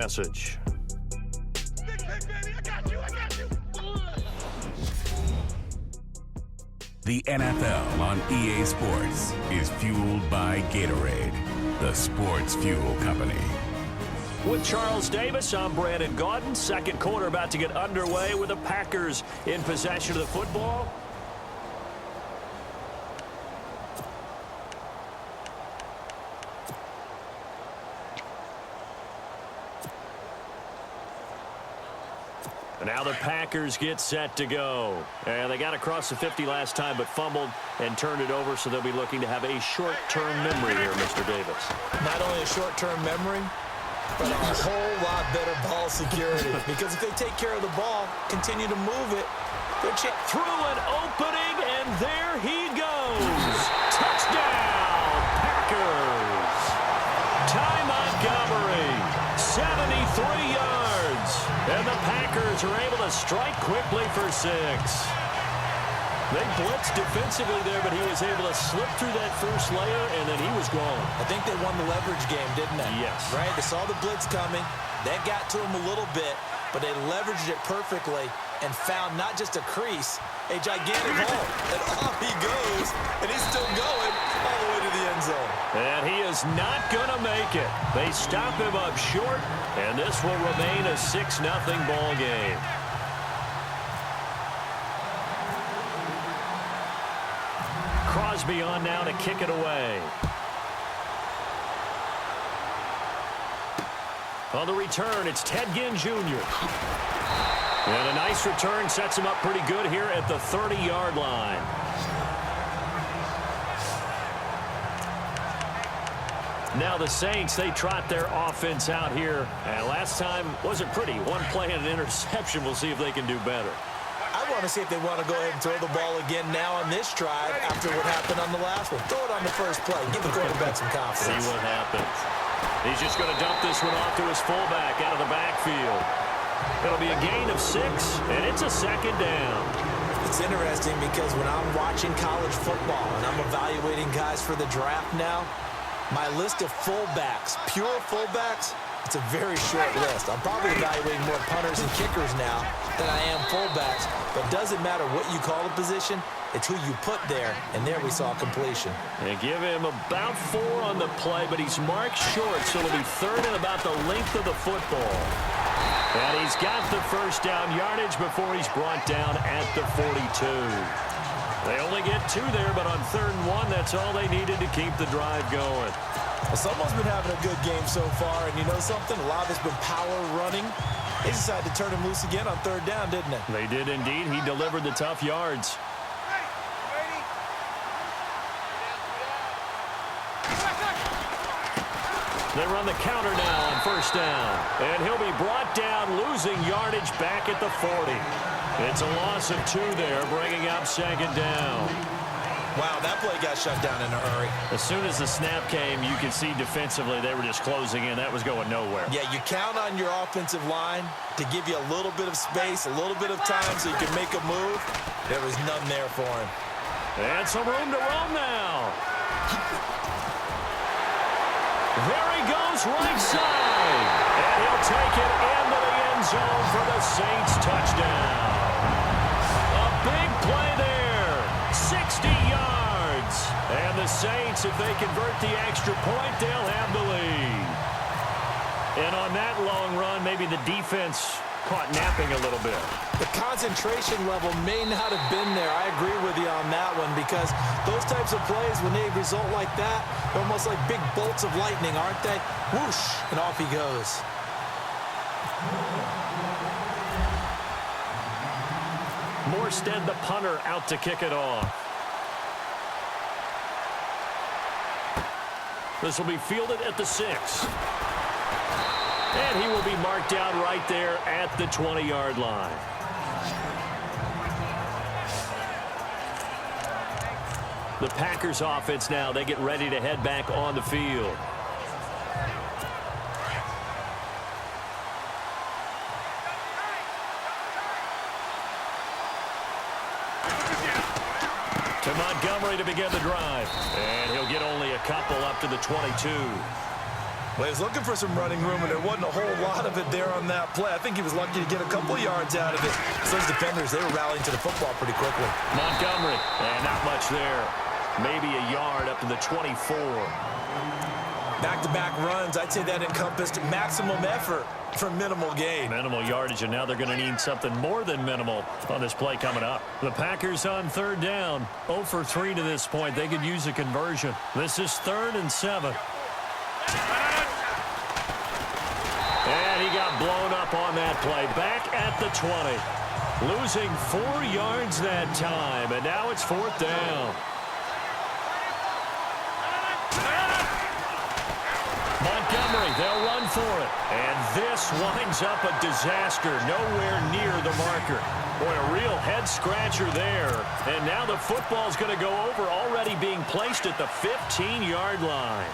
Message. The NFL on EA Sports is fueled by Gatorade, the sports fuel company. With Charles Davis, I'm Brandon Gaudin. Second quarter about to get underway with the Packers in possession of the football. And now the Packers get set to go. And they got across the 50 last time but fumbled and turned it over, so they'll be looking to have a short-term memory here, Mr. Davis. Not only a short-term memory, but a whole lot better ball security. Because if they take care of the ball, continue to move it, they're through an opening, and there he goes. Touchdown, Packers. Ty Montgomery, 73 yards. And the Packers are able to strike quickly for 6. They blitzed defensively there, but he was able to slip through that first layer, and then he was gone. I think they won the leverage game, didn't they? Yes. Right? They saw the blitz coming. That got to him a little bit, but they leveraged it perfectly and found not just a crease, a gigantic hole. And off he goes, and he's still going all the way to the end zone. And he is not going to make it. They stop him up short, and this will remain a 6-0 ball game. Crosby on now to kick it away. On the return, it's Ted Ginn Jr. And a nice return sets him up pretty good here at the 30-yard line. Now the Saints, they trot their offense out here. And last time wasn't pretty. One play and an interception. We'll see if they can do better. I want to see if they want to go ahead and throw the ball again now on this drive after what happened on the last one. Throw it on the first play. Give the quarterback some confidence. See what happens. He's just going to dump this one off to his fullback out of the backfield. It'll be a gain of 6, and it's a second down. It's interesting because when I'm watching college football and I'm evaluating guys for the draft now, my list of fullbacks, pure fullbacks, it's a very short list. I'm probably evaluating more punters and kickers now than I am fullbacks. But it doesn't matter what you call a position, it's who you put there. And there we saw completion. They give him about 4 on the play, but he's marked short, so it'll be third and about the length of the football. And he's got the first down yardage before he's brought down at the 42. They only get 2 there, but on 3rd and 1, that's all they needed to keep the drive going. Well, someone's been having a good game so far, and you know something? A lot of it's been power running. They decided to turn him loose again on 3rd down, didn't they? They did indeed. He delivered the tough yards. They run the counter now on 1st down. And he'll be brought down, losing yardage back at the 40. It's a loss of 2 there, bringing up 2nd down. Wow, that play got shut down in a hurry. As soon as the snap came, you could see defensively they were just closing in. That was going nowhere. Yeah, you count on your offensive line to give you a little bit of space, a little bit of time so you can make a move. There was none there for him. And some room to roam now. There he goes, right side. And he'll take it into the end zone for the Saints touchdown. A big play there. 60 yards. And the Saints, if they convert the extra point, they'll have the lead. And on that long run, maybe the defense caught napping a little bit. The concentration level may not have been there. I agree with you on that one because those types of plays, when they result like that, they're almost like big bolts of lightning, aren't they? Whoosh, and off he goes. Morstead, the punter, out to kick it off. This will be fielded at the 6. And he will be marked down right there at the 20-yard line. The Packers offense now, they get ready to head back on the field. To Montgomery to begin the drive. And he'll get only a couple up to the 22. Well, he was looking for some running room, and there wasn't a whole lot of it there on that play. I think he was lucky to get a couple of yards out of it. So those defenders, they were rallying to the football pretty quickly. Montgomery, and not much there. Maybe a yard up to the 24. Back-to-back runs, I'd say that encompassed maximum effort for minimal gain. Minimal yardage, and now they're going to need something more than minimal on this play coming up. The Packers on third down, 0 for 3 to this point. They could use a conversion. This is 3rd and 7. And he got blown up on that play. Back at the 20. Losing 4 yards that time, and now it's 4th down. Montgomery, they'll run for it. And this winds up a disaster. Nowhere near the marker. Boy, a real head-scratcher there. And now the football's going to go over, already being placed at the 15-yard line.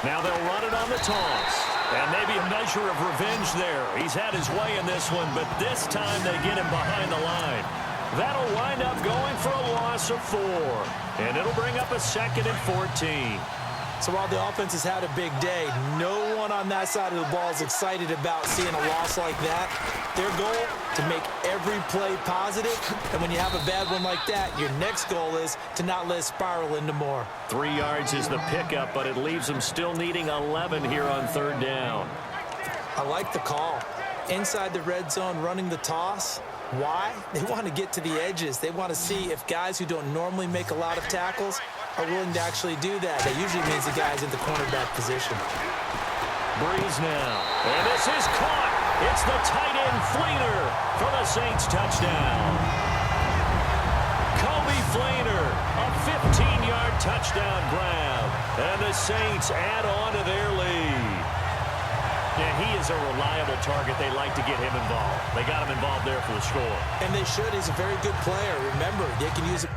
Now they'll run it on the toss. And maybe a measure of revenge there. He's had his way in this one, but this time they get him behind the line. That'll wind up going for a loss of 4. And it'll bring up a 2nd and 14. So while the offense has had a big day, no one on that side of the ball is excited about seeing a loss like that. Their goal, to make every play positive. And when you have a bad one like that, your next goal is to not let it spiral into more. 3 yards is the pickup, but it leaves them still needing 11 here on third down. I like the call. Inside the red zone, running the toss. Why? They want to get to the edges. They want to see if guys who don't normally make a lot of tackles are willing to actually do that. That usually means the guy's in the cornerback position. Breeze now. And this is caught. It's the tight end Fleener for the Saints touchdown. Kobe Fleener, a 15-yard touchdown grab. And the Saints add on to their lead. Yeah, he is a reliable target. They like to get him involved. They got him involved there for the score. And they should. He's a very good player. Remember, they can use it.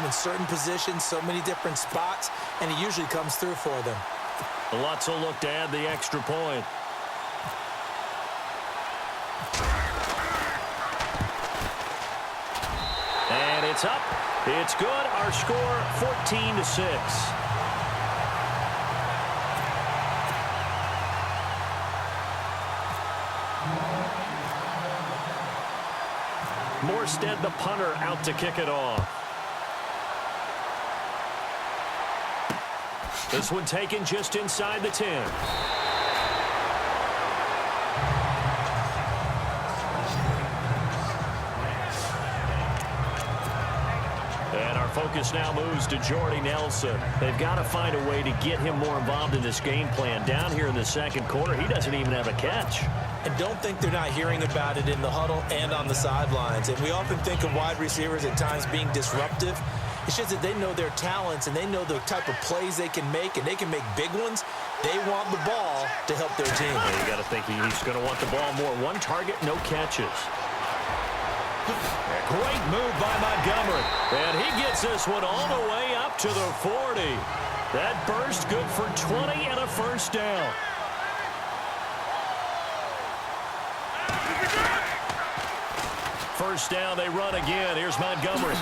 In certain positions, so many different spots, and he usually comes through for them. Lutz will look to add the extra point. And it's up. It's good. Our score, 14-6. Morstead, the punter, out to kick it off. This one taken just inside the 10. And our focus now moves to Jordy Nelson. They've got to find a way to get him more involved in this game plan. Down here in the second quarter, he doesn't even have a catch. And don't think they're not hearing about it in the huddle and on the sidelines. And we often think of wide receivers at times being disruptive. It's just that they know their talents and they know the type of plays they can make, and they can make big ones. They want the ball to help their team. Yeah, you got to think he's going to want the ball more. One target, no catches. A great move by Montgomery. And he gets this one all the way up to the 40. That burst good for 20 and a first down. First down, they run again. Here's Montgomery.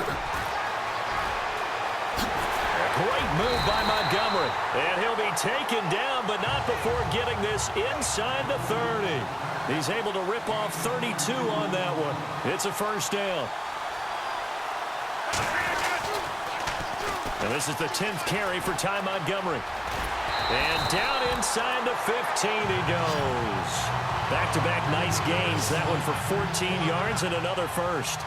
Great move by Montgomery. And he'll be taken down, but not before getting this inside the 30. He's able to rip off 32 on that one. It's a first down. And this is the 10th carry for Ty Montgomery. And down inside the 15 he goes. Back-to-back nice gains. That one for 14 yards and another first.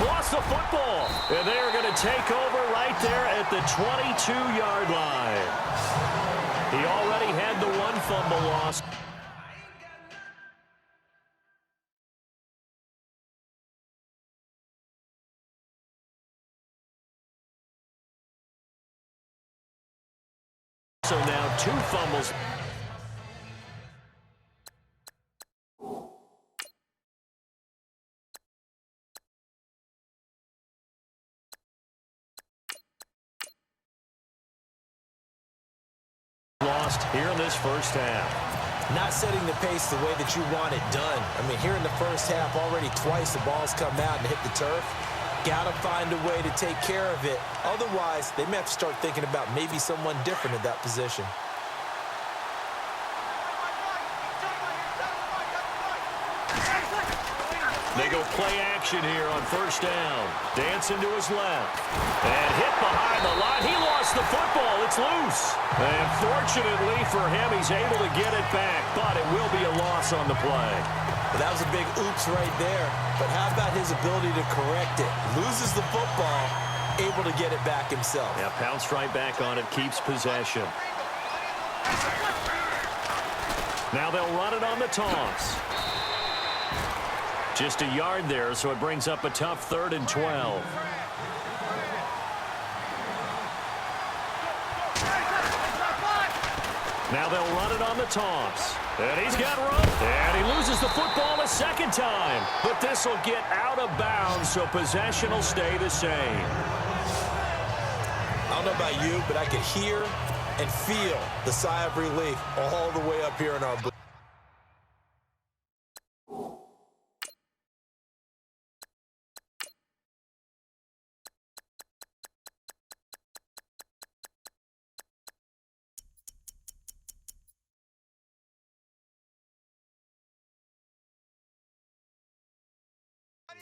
Lost lost the football. And they are going to take over right there at the 22-yard line. He already had the one fumble loss. So now 2 fumbles. Lost here in this first half. Not setting the pace the way that you want it done. I mean, here in the first half, already twice the ball's come out and hit the turf. Got to find a way to take care of it. Otherwise, they may have to start thinking about maybe someone different at that position. They go play action here on first down. Dancing to his left. And hit behind the line. He lost the football. It's loose. And fortunately for him, he's able to get it back. But it will be a loss on the play. Well, that was a big oops right there. But how about his ability to correct it? Loses the football, able to get it back himself. Yeah, pounced right back on it, keeps possession. Now they'll run it on the toss. Just a yard there, so it brings up a tough 3rd and 12. Now they'll run it on the toss. And he's got run. And he loses the football a second time. But this will get out of bounds, so possession will stay the same. I don't know about you, but I could hear and feel the sigh of relief all the way up here in our booth.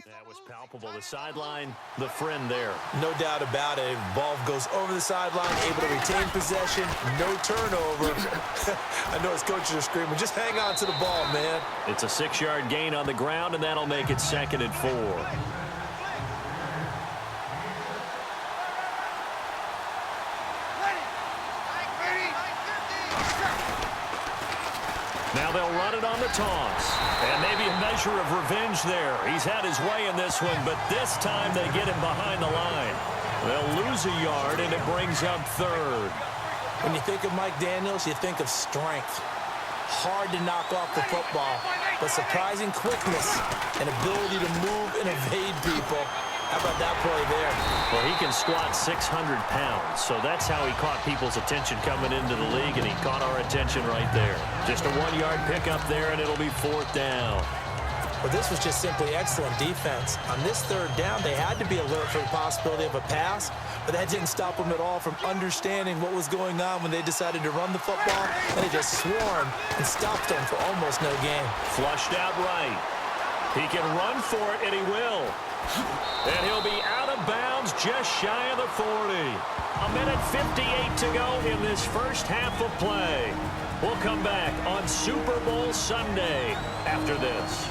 That was palpable. The sideline, the friend there. No doubt about it. Ball goes over the sideline, able to retain possession, no turnover. I know his coaches are screaming, just hang on to the ball, man. It's a 6-yard gain on the ground, and that'll make it 2nd and 4. Now they'll run it on the toss. And maybe a measure of revenge there. He's had his way in this one, but this time they get him behind the line. They'll lose a yard, and it brings up 3rd. When you think of Mike Daniels, you think of strength. Hard to knock off the football, but surprising quickness and ability to move and evade people. How about that play there? Well, he can squat 600 pounds, so that's how he caught people's attention coming into the league, and he caught our attention right there. Just a 1-yard pickup there, and it'll be 4th down. Well, this was just simply excellent defense. On this 3rd down, they had to be alert for the possibility of a pass, but that didn't stop them at all from understanding what was going on when they decided to run the football, and they just swarmed and stopped them for almost no gain. Flushed out right. He can run for it, and he will. And he'll be out of bounds just shy of the 40. 1:58 to go in this first half of play. We'll come back on Super Bowl Sunday after this.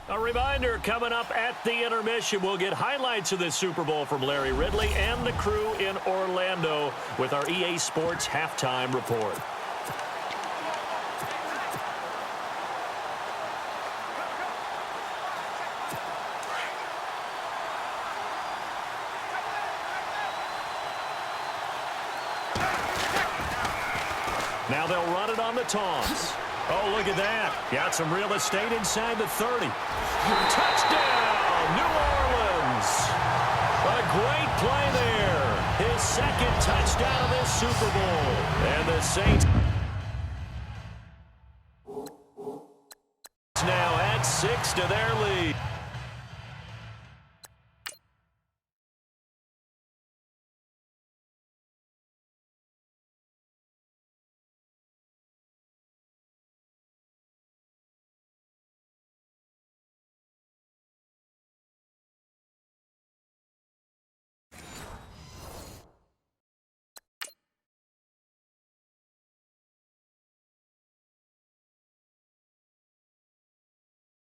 A reminder, coming up at the intermission, we'll get highlights of this Super Bowl from Larry Ridley and the crew in Orlando with our EA Sports halftime report. Now they'll run it on the toss. Oh, look at that. Got some real estate inside the 30. Touchdown, New Orleans. A great play there. His 2nd touchdown of this Super Bowl. And the Saints now add 6 to their lead.